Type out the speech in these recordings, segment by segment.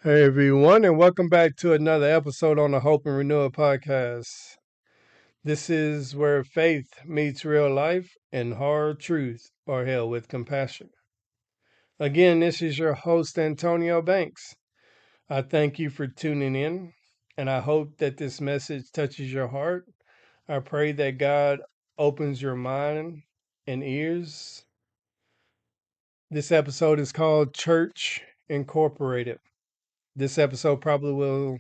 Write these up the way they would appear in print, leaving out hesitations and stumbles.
Hey everyone, and welcome back to another episode on the Hope and Renewal podcast. This is where faith meets real life and hard truth are held with compassion. Again, this is your host, Antonio Banks. I thank you for tuning in, and I hope that this message touches your heart. I pray that God opens your mind and ears. This episode is called Church Incorporated. This episode probably will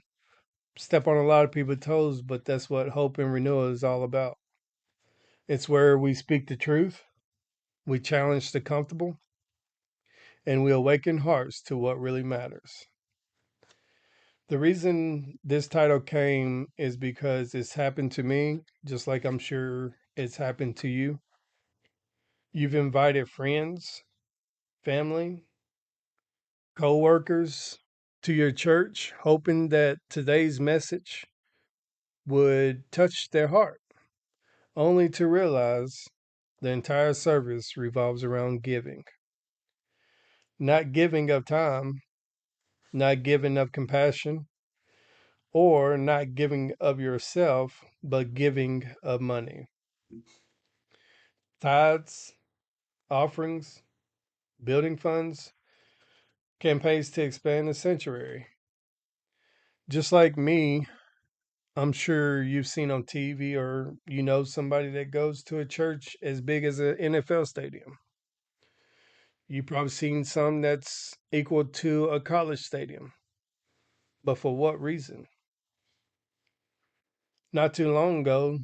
step on a lot of people's toes, but that's what hope and renewal is all about. It's where we speak the truth, we challenge the comfortable, and we awaken hearts to what really matters. The reason this title came is because it's happened to me, just like I'm sure it's happened to you. You've invited friends, family, co-workers to your church, hoping that today's message would touch their heart, only to realize the entire service revolves around giving. Not giving of time, not giving of compassion, or not giving of yourself, but giving of money. Tithes, offerings, building funds, campaigns to expand the sanctuary. Just like me, I'm sure you've seen on TV or you know somebody that goes to a church as big as an NFL stadium. You've probably seen some that's equal to a college stadium. But for what reason? Not too long ago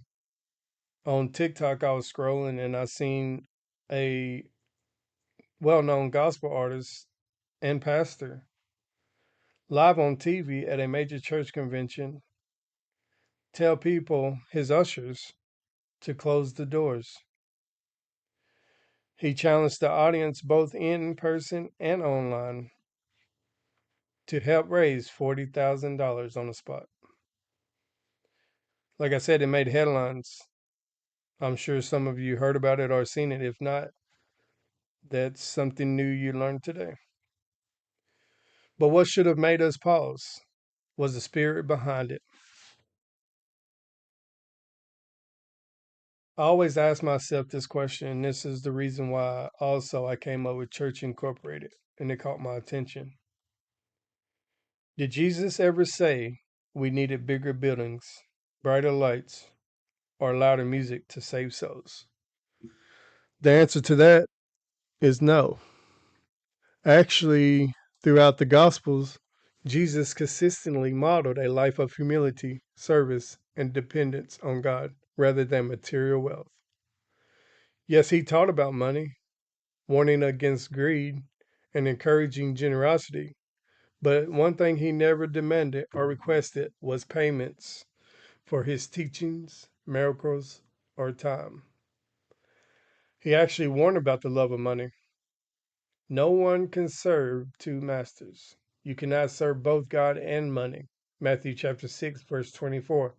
on TikTok, I was scrolling and I seen a well known gospel artist and pastor live on TV at a major church convention tell people, his ushers, to close the doors. He challenged the audience both in person and online to help raise $40,000 on the spot. Like I said, it made headlines. I'm sure some of you heard about it or seen it. If not, that's something new you learned today. But what should have made us pause was the spirit behind it. I always ask myself this question, and this is the reason why also I came up with Church Incorporated, and it caught my attention. Did Jesus ever say we needed bigger buildings, brighter lights, or louder music to save souls? The answer to that is no. Actually, throughout the Gospels, Jesus consistently modeled a life of humility, service, and dependence on God rather than material wealth. Yes, he taught about money, warning against greed, and encouraging generosity, but one thing he never demanded or requested was payments for his teachings, miracles, or time. He actually warned about the love of money. No one can serve two masters. You cannot serve both God and money. Matthew chapter 6, verse 24.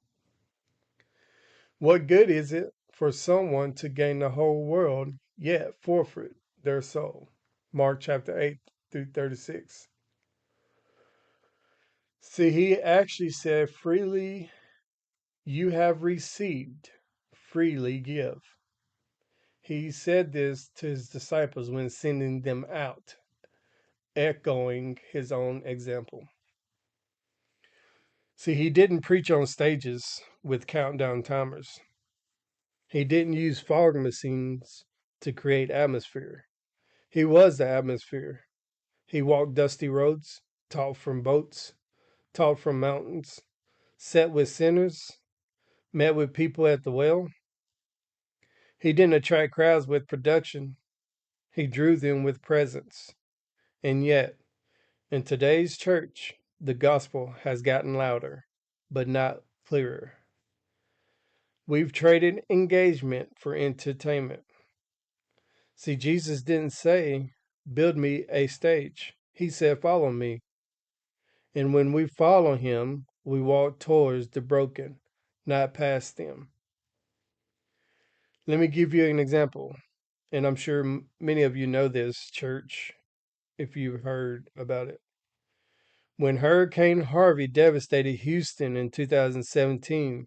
What good is it for someone to gain the whole world yet forfeit their soul? Mark chapter 8 through 36. See, he actually said, freely you have received, freely give. He said this to his disciples when sending them out, echoing his own example. See, he didn't preach on stages with countdown timers. He didn't use fog machines to create atmosphere. He was the atmosphere. He walked dusty roads, taught from boats, taught from mountains, sat with sinners, met with people at the well. He didn't attract crowds with production. He drew them with presence. And yet, in today's church, the gospel has gotten louder, but not clearer. We've traded engagement for entertainment. See, Jesus didn't say, build me a stage. He said, follow me. And when we follow him, we walk towards the broken, not past them. Let me give you an example. And I'm sure many of you know this, church, if you've heard about it. When Hurricane Harvey devastated Houston in 2017,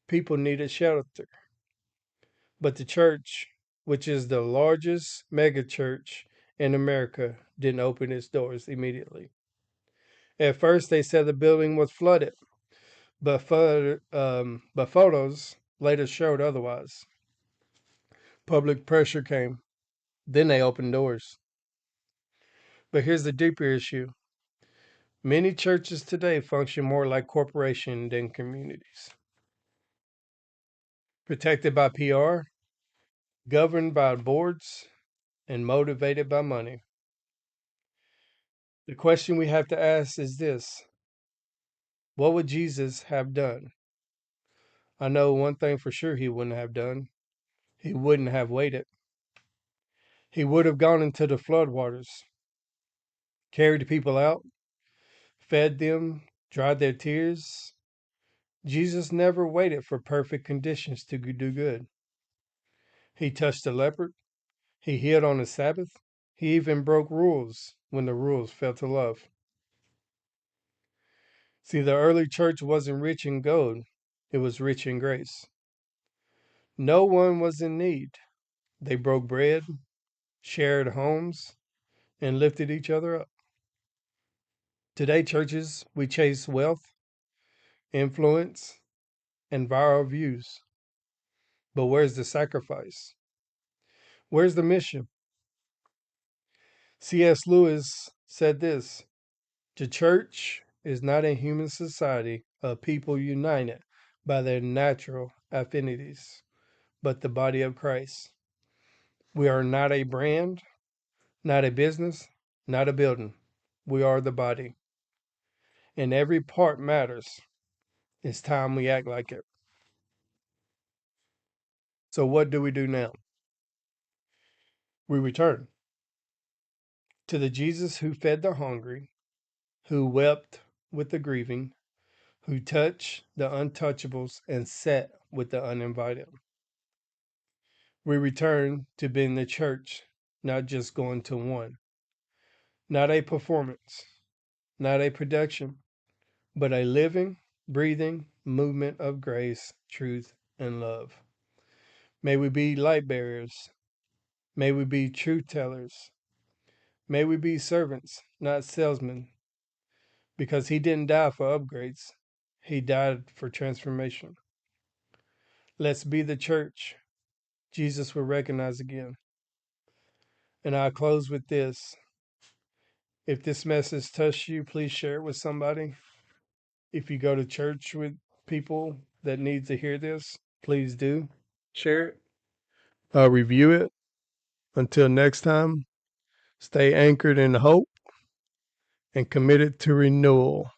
people needed shelter. But the church, which is the largest megachurch in America, didn't open its doors immediately. At first, they said the building was flooded, but photos later showed otherwise. Public pressure came. Then they opened doors. But here's the deeper issue. Many churches today function more like corporations than communities. Protected by PR, governed by boards, and motivated by money. The question we have to ask is this: what would Jesus have done? I know one thing for sure he wouldn't have done. He wouldn't have waited. He would have gone into the floodwaters, carried the people out, fed them, dried their tears. Jesus never waited for perfect conditions to do good. He touched the leopard. He healed on the Sabbath. He even broke rules when the rules fell to love. See, the early church wasn't rich in gold, it was rich in grace. No one was in need. They broke bread, shared homes, and lifted each other up. Today, churches, we chase wealth, influence, and viral views. But where's the sacrifice? Where's the mission? C.S. Lewis said this: the church is not a human society of people united by their natural affinities, but the body of Christ. We are not a brand, not a business, not a building. We are the body. And every part matters. It's time we act like it. So, what do we do now? We return to the Jesus who fed the hungry, who wept with the grieving, who touched the untouchables and sat with the uninvited. We return to being the church, not just going to one, not a performance, not a production, but a living, breathing movement of grace, truth, and love. May we be light bearers. May we be truth tellers. May we be servants, not salesmen, because he didn't die for upgrades, he died for transformation. Let's be the church Jesus will recognize again. And I'll close with this. If this message touched you, please share it with somebody. If you go to church with people that need to hear this, please do share it. Review it. Until next time, stay anchored in hope and committed to renewal.